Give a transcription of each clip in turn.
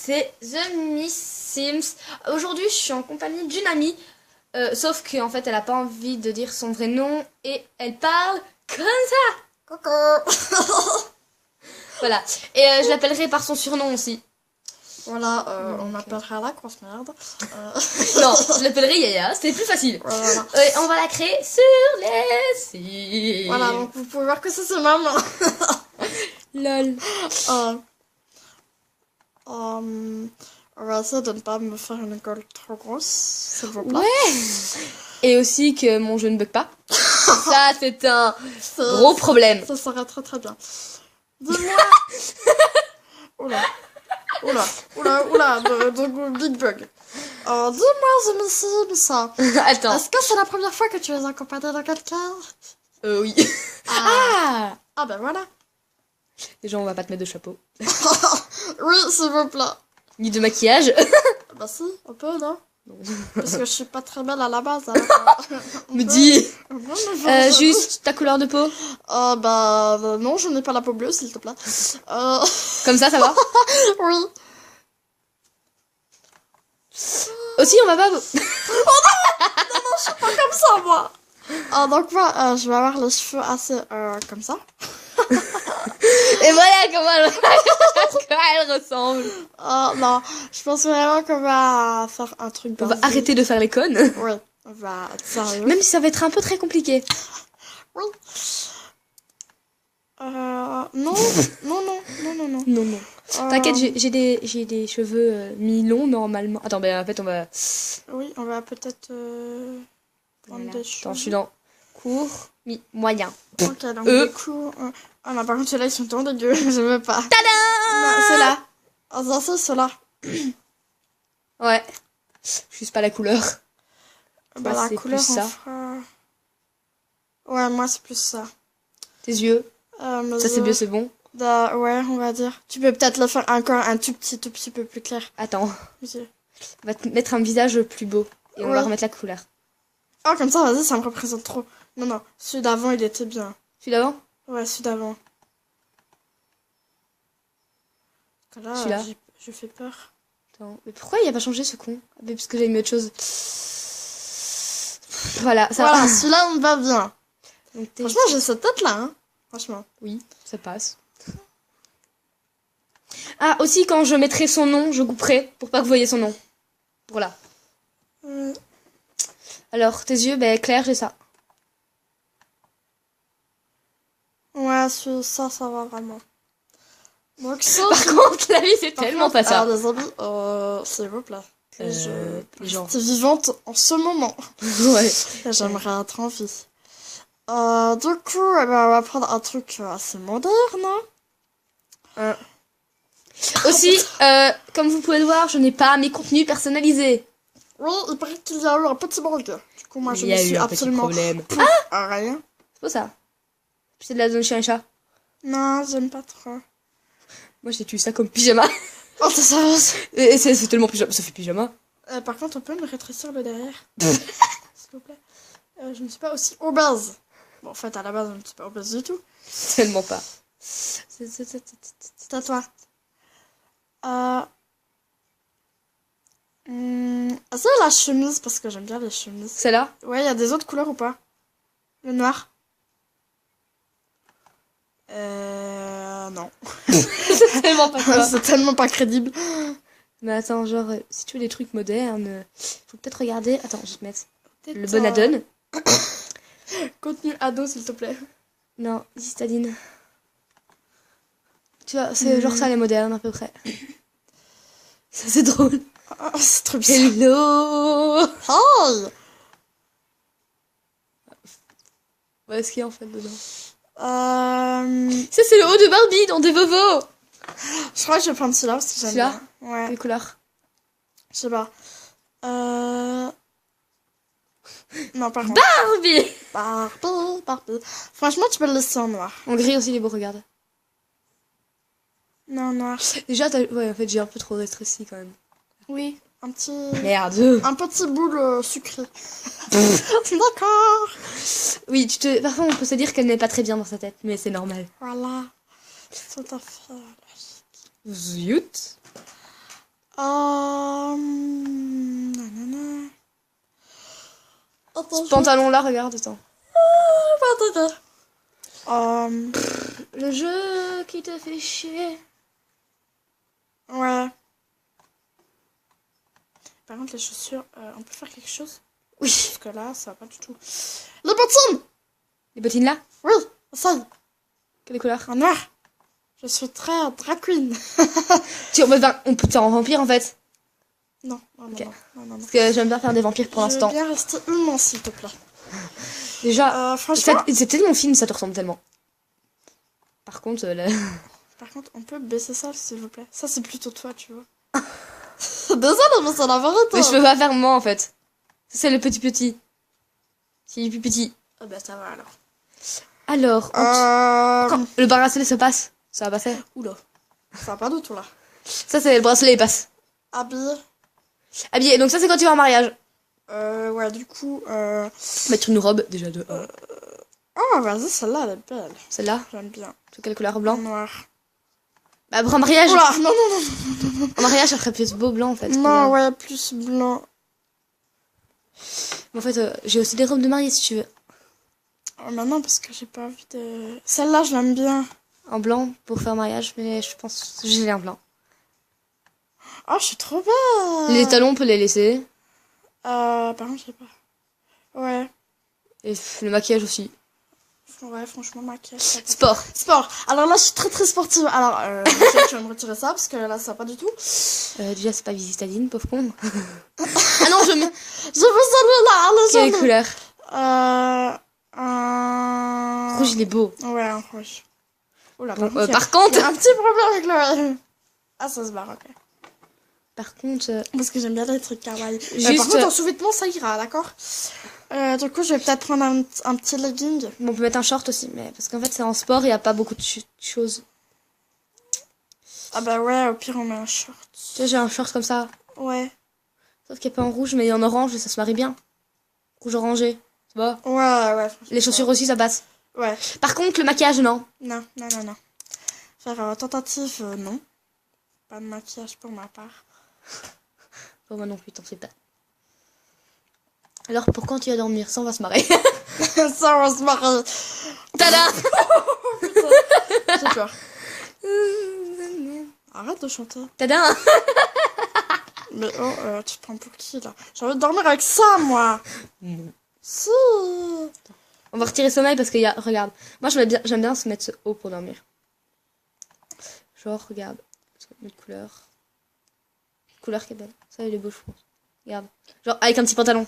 c'est The Miss Sims. Aujourd'hui, je suis en compagnie d'une amie, sauf qu'en fait, elle a pas envie de dire son vrai nom et elle parle comme ça. Coucou. Voilà. Et je l'appellerai par son surnom aussi. Voilà, on m'appellera la grosse merde. Non, je l'appellerai Yaya, c'est plus facile. Voilà. Et on va la créer sur les sites. Voilà, donc vous pouvez voir que ça c'est maman. Lol. On va essayer de ne pas me faire une gueule trop grosse, s'il vous plaît. Ouais. Et aussi que mon jeu ne bug pas. Ça, c'est un gros problème. Ça serait très très bien. Dis-moi. Oula, de big bug. Dis-moi, The Miss Sims. Attends. Est-ce que c'est la première fois que tu es accompagnée de quelqu'un? Oui. Ah. Ah ben voilà. Déjà, on va pas te mettre de chapeau. Oui, s'il vous plaît. Ni de maquillage. Bah si, un peu, non? Non. Parce que je suis pas très belle à la base. Alors, Me dis. mais Juste ta couleur de peau. non, je n'ai pas la peau bleue, s'il te plaît. Comme ça va. Oui. Aussi, on va pas... Pas comme ça, moi. Donc moi, je vais avoir les cheveux assez comme ça. Et voilà comment elle ressemble. Non, je pense vraiment qu'on va faire un truc On va basique. arrêter de faire les connes. Oui, on va être sérieux. Même si ça va être un peu très compliqué. Oui. Non. Non. T'inquiète, j'ai des cheveux mi-longs normalement. Attends, ben en fait on va... Oui, on va peut-être prendre Voilà. des cheveux. Attends, je suis dans court, moyen. Ok, donc du coup... Ah non, par contre, ceux-là, ils sont trop dégueux. Je veux pas. Tada! Non, ceux-là. Oh, ça, c'est ceux-là. Ouais. Juste pas la couleur. Bah, Toi, la c'est couleur, plus on ça. fera... Ouais, moi, c'est plus ça. Tes yeux. Mes Ça c'est yeux, mieux, c'est bon. ouais, on va dire. Tu peux peut-être le faire encore un tout petit peu plus clair. Attends. Mes yeux. On va te mettre un visage plus beau. Et on va Ouais. remettre la couleur. Oh, comme ça, vas-y, ça me représente trop. Non, celui d'avant, il était bien. Celui d'avant? Ouais, celui d'avant. Parce que là, Celui-là. je fais peur. Attends. Mais pourquoi il a pas changé ce con? Ah, mais parce que j'ai mis autre chose. Voilà, ça Voilà, celui-là, on va bien. Donc, Franchement, j'ai cette tête-là, hein. Franchement. Oui, ça passe. Ah, aussi, quand je mettrai son nom, je couperai pour pas que vous voyez son nom. Voilà. Alors, tes yeux, ben, clair, j'ai ça. Ouais, ça va vraiment. Donc, ça, Par contre, la vie, c'est tellement pas ça. les amis, s'il vous plaît. Les gens. T'es vivante en ce moment. Ouais. J'aimerais être en vie. Du coup, on va prendre un truc assez moderne. Aussi, comme vous pouvez le voir, je n'ai pas mes contenus personnalisés. Oui, il paraît qu'il y a eu un petit bug. Du coup, moi, je Il y me a suis eu un petit absolument problème. pour rien. C'est pas ça. C'est de la zone chien et chat. Non, j'aime pas trop. Moi, j'ai tué ça comme pyjama. Oh, t'es sérieuse? Et c'est tellement pyjama. Ça fait pyjama. Par contre, on peut me rétrécir le derrière. S'il vous plaît. Je ne suis pas aussi obèse. Bon, en fait, à la base, je ne suis pas obèse du tout. Tellement pas. C'est à toi. C'est la chemise, parce que j'aime bien les chemises. Celle-là? Ouais, il y a des autres couleurs ou pas? Le noir? Non. C'est tellement pas ça. C'est tellement pas crédible. Mais attends, genre, si tu veux des trucs modernes, faut peut-être regarder. Attends, je vais te mettre le bon addon. Contenu ado, s'il te plaît. Non, Zistadine. Tu vois, c'est genre ça les modernes à peu près. Ça c'est drôle. Oh, c'est trop bizarre. Hello. Hi. Ouais, ce qu'il y a en fait dedans. Je Ça c'est le haut de Barbie dans des Vovo. crois que je vais prendre celui-là parce que j'aime Celui-là? bien. Ouais. Les couleurs. Je sais pas. Non, par contre. Barbie. Barbie. Franchement, tu peux le laisser en noir. En gris aussi les beaux, regarde. Non, noir. Déjà, ouais, en fait, j'ai un peu trop rétréci quand même. Oui, un petit... Merde. Un petit boule sucré. D'accord. Oui, parfois on peut se dire qu'elle n'est pas très bien dans sa tête, mais c'est normal. Voilà. Tout à fait. Zut. Nanana. Attends, Ce pantalon-là, regarde, attends. attends. Le jeu qui te fait chier. Ouais. Par contre, les chaussures, on peut faire quelque chose? Oui. Parce que là, ça va pas du tout. Les bottines! Les bottines là? Oui, ça y est. Quelle couleur? En noir. Je suis très drag queen. On peut te faire en vampire en fait. Non, Ok. non. Parce que j'aime bien faire des vampires pour Je veux l'instant. bien rester humain, s'il te plaît. Déjà, Franchement, c'est tellement film, ça te ressemble tellement. Par contre, par contre, on peut baisser ça, s'il vous plaît. Ça, c'est plutôt toi, tu vois. Désolé, mais c'est la vérité. mais je peux pas faire moi en fait. C'est le petit. C'est le plus petit. Ah bah ça va alors. Alors, quand le bracelet se passe, ça va passer. Oula. Ça va pas du tout là. Ça c'est le bracelet, il passe. Habillé. Habillé, donc ça c'est quand tu vas en mariage. Ouais, du coup. Mettre une robe déjà de un. Oh, vas-y, celle-là, elle est belle. Celle-là, J'aime bien. de quelle couleur? En Blanc. noir. Bah pour un mariage. Oula, non. En mariage, ça ferait plus beau blanc en fait. Non, ouais, plus blanc. Mais en fait, j'ai aussi des robes de mariée si tu veux. Oh, maintenant, parce que j'ai pas envie de. Celle-là, je l'aime bien. En blanc pour faire mariage, mais je pense que j'ai un blanc. Oh, je suis trop belle. Les talons, on peut les laisser. Par contre, je sais pas. Ouais. Et le maquillage aussi. Ouais, franchement, maquillage. Ça passe. Sport. Alors là, je suis très très sportive. Alors, je vais me retirer ça parce que là, ça va pas du tout. Déjà, c'est pas visitadine, pauvre con. Ah non, Je veux celui-là. Allez, Quelle j'en ai. couleur? Un... Rouge, il est beau. Ouais, un rouge. Oula, Bon, il y a- par il y contre, a un petit problème avec le... Ah, ça se barre, ok. Parce que j'aime bien les trucs kawaii. Juste- Par contre, en sous-vêtements, ça ira, d'accord. Du coup, je vais peut-être prendre un petit legging. bon, on peut mettre un short aussi, mais parce qu'en fait, c'est en sport, il n'y a pas beaucoup de choses. Ah bah ouais, au pire, on met un short. Tu sais, j'ai un short comme ça, Ouais. sauf qu'il n'y a pas en rouge, mais en orange, et ça se marie bien. Rouge orangé, c'est bon. Ouais, franchement. Les chaussures aussi, ça passe. Ouais. Par contre, le maquillage, non. Non. Faire tentative, non. Pas de maquillage pour ma part. Pour moi non plus, t'en fais pas. Alors, pour quand tu vas dormir? Ça, on va se marrer. Ça, on se marie. Tada. J'ai peur. Arrête de chanter. Tada. Mais oh, tu te prends pour qui là? J'ai envie de dormir avec ça, moi. Non. Si. On va retirer sommeil parce qu'il y a... Regarde, moi j'aime bien se mettre ce haut pour dormir. Genre, regarde. Une couleur. Une couleur qui est belle. Ça, il est beau, je pense. Regarde. Genre, avec un petit pantalon.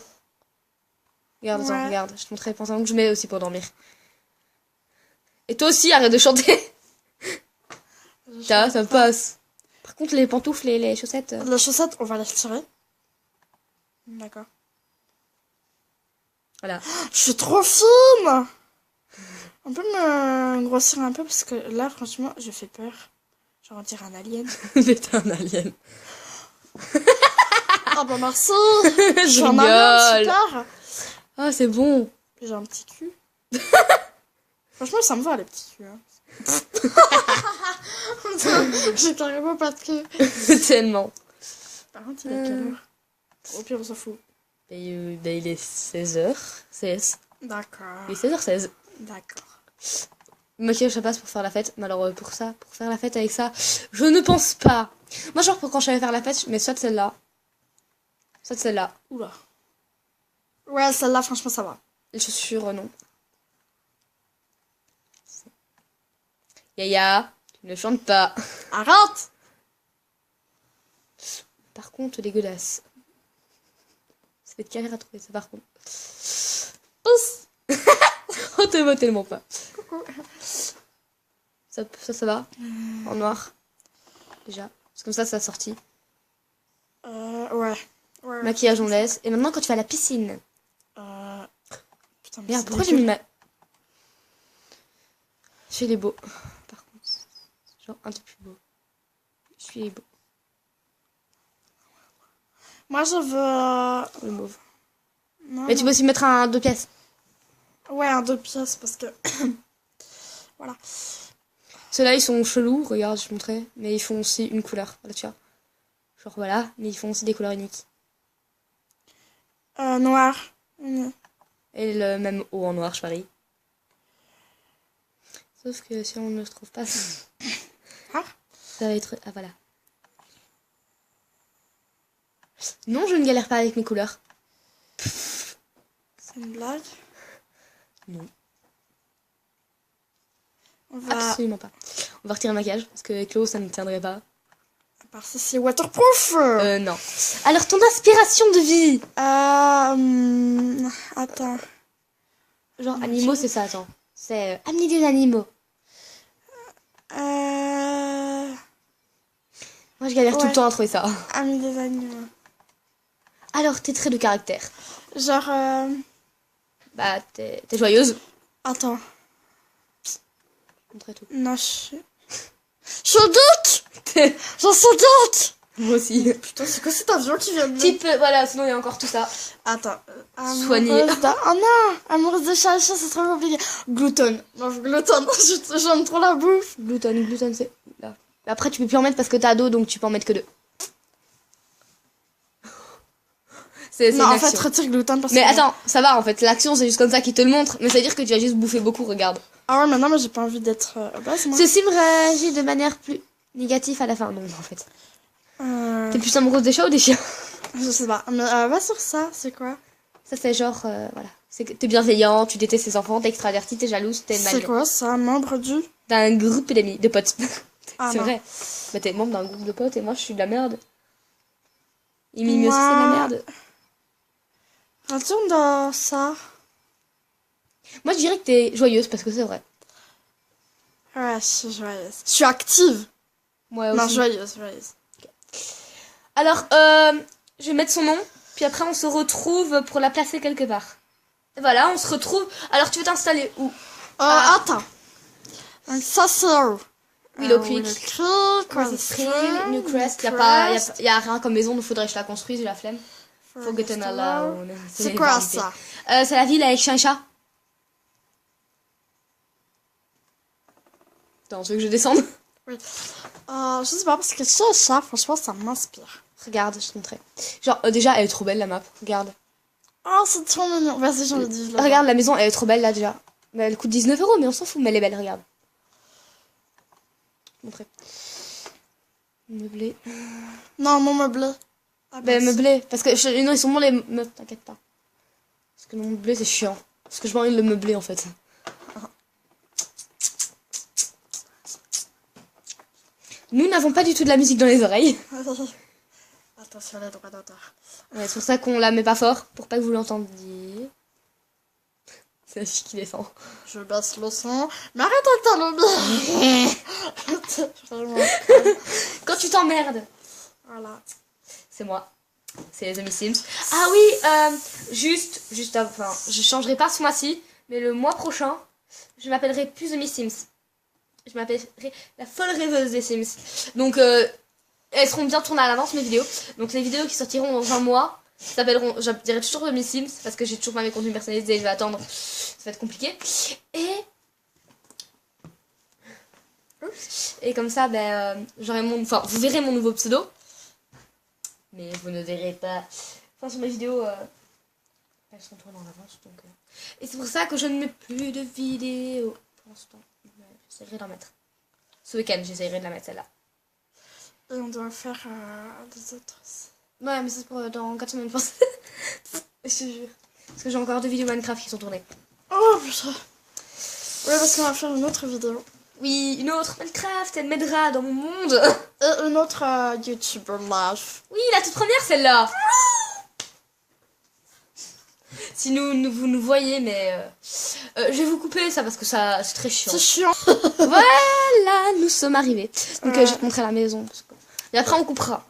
Regarde, attends, Ouais. regarde. Je te montrerai le pantalon que je mets aussi pour dormir. Et toi aussi, arrête de chanter. Ça passe. Par contre, les pantoufles et les chaussettes... Les chaussettes, on va les retirer. D'accord. Voilà. Je suis trop fine. On peut me grossir un peu parce que là, franchement, je fais peur. Genre, on dirait un alien. Mais t'es un alien. Ah bah merci. Je suis un alien, rigole. super. Ah, c'est bon. J'ai un petit cul. Franchement, ça me va les petits culs. Hein. J'ai carrément pas de cul. Tellement. Par contre, il est quelle heure? Au pire, on s'en fout. Il est 16h16. D'accord. Il est 16h16. D'accord. Le maquillage, ça passe pour faire la fête. Mais alors, pour faire la fête avec ça, je ne pense pas. Moi, genre, pour quand je vais faire la fête, je mets soit celle-là, soit celle-là. Oula. Ouais, celle-là, franchement, ça va. Les chaussures, non. Yaya, tu ne chantes pas. Arrête. Par contre, dégueulasse. Ça va être galère à trouver ça, par contre. Pousse. On te voit tellement pas. Coucou. Ça va. En noir. Déjà. C'est comme ça a sorti. Ouais. Maquillage, on laisse. Et maintenant, quand tu vas à la piscine. Putain, mais Merde, c'est pourquoi j'ai mis dégueu. ma... Je suis les beaux. Par contre, genre un peu plus beau. Je suis les beaux. Moi, je veux... Le mauve. Non, Mais tu peux aussi mettre un 2 pièces. Ouais, un 2 pièces, parce que... Voilà. Ceux-là, ils sont chelous. Regarde, je te montrais. Mais ils font aussi une couleur. Là, tu vois. Genre voilà, mais ils font aussi des couleurs uniques. Noir. Mm. Et le même haut en noir, je parie. Sauf que si on ne le trouve pas, Ah. ça va être... Ah voilà. Non, je ne galère pas avec mes couleurs. C'est une blague. Non. On va... Absolument pas. On va retirer le maquillage, parce que avec l'eau, ça ne tiendrait pas. À part ça, c'est waterproof. Non. Alors, ton inspiration de vie. Attends. Genre, animaux, c'est ça, attends. C'est amener des animaux. Moi, je galère tout le temps à trouver ça. Amis des animaux. Alors, tes traits de caractère. Genre, Bah, t'es joyeuse. attends. Montrer tout. Non, je suis doute. J'en suis doute. Moi aussi. Putain, c'est quoi cet avion qui vient de... Type, voilà, sinon il y a encore tout ça. Attends. Soigné. Oh non, amoureuse de chat, c'est trop compliqué. Gluten. Non, gluten. J'aime trop la bouffe. Gluten, c'est là. Après, tu peux plus en mettre parce que t'as dos, donc tu peux en mettre que 2. C'est Non, une en fait, action. retire gluten parce Mais que... attends, ça va en fait. L'action, c'est juste comme ça qui te le montre. Mais ça veut dire que tu as juste bouffé beaucoup, regarde. Ah ouais, mais non, mais j'ai pas envie d'être obèse, moi. Ceci me réagit de manière plus négative à la fin. Non, en fait. T'es plus amoureuse des chats ou des chiens? Je sais pas. Mais va sur ça, c'est quoi? Ça, c'est genre, voilà. C'est que t'es bienveillant, tu détestes tes enfants, t'es extraverti, t'es jalouse, t'es C'est malgré. quoi ça? Membre du... T'as un groupe d'amis, de potes. Ah, C'est non. vrai. Bah, t'es membre d'un groupe de potes et moi, je suis de la merde. Et Mimi aussi, Moi- c'est de la merde. Retourne dans ça. Moi, je dirais que t'es joyeuse parce que c'est vrai. Ouais, je suis joyeuse. Je suis active. Moi Non, aussi. joyeuse. Alors, je vais mettre son nom, puis après, on se retrouve pour la placer quelque part. Et voilà, on se retrouve. Alors, tu veux t'installer où? Attends. Donc ça, c'est où? Willow Creek. Willow Creek, Crescent Spring, Newcrest. Y a rien comme maison, donc faudrait que je la construise, j'ai la flemme. Forgotten Alone. C'est quoi ça? C'est la ville avec chien et chat. Attends, tu veux que je descende? Oui. Je sais pas, parce que ça, franchement, ça m'inspire. Regarde, je te montrerai. Genre, déjà, elle est trop belle, la map. Regarde. Oh, c'est trop mignon. Vas-y, j'ai envie de vivre là-bas. Regarde, la maison, elle est trop belle, là, déjà. Mais elle coûte 19 €, mais on s'en fout, mais elle est belle, regarde. Je te montrerai. Meublé. Non, mon meublé. Ah, Ben, bah, meublé. Parce que, non, ils sont bons, les meubles, t'inquiète pas. Parce que le meublé, c'est chiant. Parce que je m'ennuie de le meubler, en fait. Nous n'avons pas du tout de la musique dans les oreilles. Attention, les droits d'auteur. Ouais, c'est pour ça qu'on la met pas fort, pour pas que vous l'entendiez. C'est la fille qui descend. Je baisse le son. Mais arrête avec ta lobby. Vraiment. Quand tu t'emmerdes. Voilà. C'est moi. C'est The Miss Sims. Ah oui, juste, enfin, je changerai pas ce mois-ci, mais le mois prochain, je m'appellerai plus The Miss Sims. Je m'appellerai la folle rêveuse des Sims. Donc, elles seront bien tournées à l'avance, mes vidéos. Donc, les vidéos qui sortiront dans un mois s'appelleront, je dirais toujours The Miss Sims, parce que j'ai toujours pas mes contenus personnalisés, je vais attendre. Ça va être compliqué. Et comme ça, j'aurai enfin, vous verrez mon nouveau pseudo. Mais vous ne verrez pas. Enfin, sur mes vidéos, elles sont tournées en avance. Donc, et c'est pour ça que je ne mets plus de vidéos pour l'instant. J'essaierai d'en mettre. Ce week-end, j'essaierai de la mettre celle-là. Et on doit faire des autres. Ouais, mais c'est pour dans 4 semaines, je pense. Je te jure. Parce que j'ai encore 2 vidéos Minecraft qui sont tournées. Oh putain. Ouais, parce qu'on va faire une autre vidéo. Oui, une autre Minecraft, elle m'aidera dans mon monde. Et une autre YouTuber live. Oui, la toute première, celle-là. Si vous nous voyez, mais je vais vous couper ça parce que ça c'est très chiant. C'est chiant. Voilà, nous sommes arrivés. Donc je vais te montrer la maison. Et après on coupera.